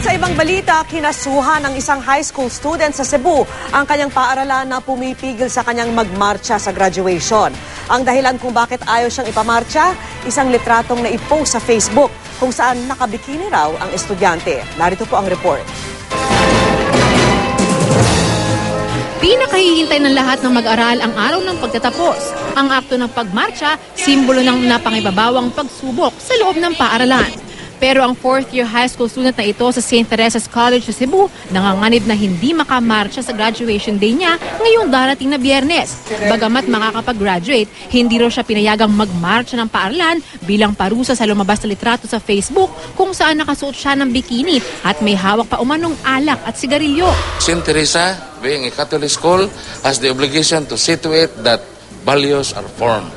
At sa ibang balita, kinasuhan ng isang high school student sa Cebu ang kanyang paaralan na pumipigil sa kanyang magmarcha sa graduation. Ang dahilan kung bakit ayaw siyang ipamarcha, isang litratong naipost sa Facebook kung saan nakabikini raw ang estudyante. Narito po ang report. Pinakahihintay ng lahat ng mag-aral ang araw ng pagtatapos. Ang akto ng pagmarcha, simbolo ng napangibabawang pagsubok sa loob ng paaralan. Pero ang 4th-year high school student na ito sa St. Teresa's College sa Cebu nanganganib na hindi makamarcha sa graduation day niya ngayong darating na Biyernes. Bagamat makakapag-graduate, hindi raw siya pinayagang magmarcha ng paaralan bilang parusa sa lumabas na litrato sa Facebook kung saan nakasuot siya ng bikini at may hawak pa umanong alak at sigarilyo. St. Teresa, being a Catholic school, has the obligation to see to it that values are formed.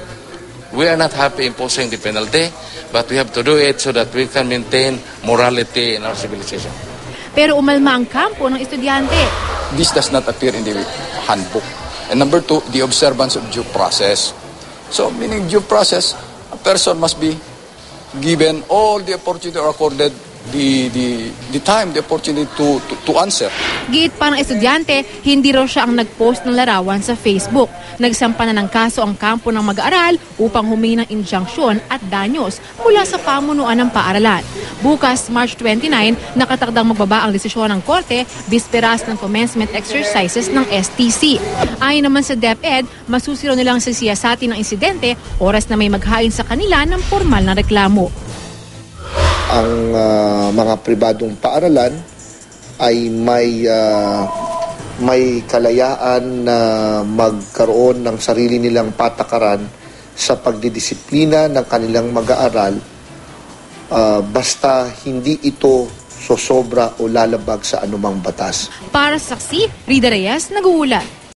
We are not happy imposing the penalty, but we have to do it so that we can maintain morality in our civilization. Pero umalma ang kampo ng estudyante. This does not appear in the handbook. And number two, the observance of due process. So, meaning due process, a person must be given all the opportunity or accorded the time, the opportunity to answer. Giit pa ng estudyante, hindi raw siya ang nag-post ng larawan sa Facebook. Nagsampa na ng kaso ang kampo ng mag-aaral upang humingi ng injunksyon at danyos mula sa pamunuan ng paaralan. Bukas, March 29, nakatakdang magbaba ang desisyon ng korte bisperas ng commencement exercises ng STC. Ayon naman sa DepEd, masusiro nilang sisiyasatin ng insidente oras na may maghain sa kanila ng formal na reklamo. Ang mga pribadong paaralan ay may kalayaan na magkaroon ng sarili nilang patakaran sa pagdidisiplina ng kanilang mag-aaral basta hindi ito sosobra o lalabag sa anumang batas. Para sa saksi, Rida Reyes, nag-uulat.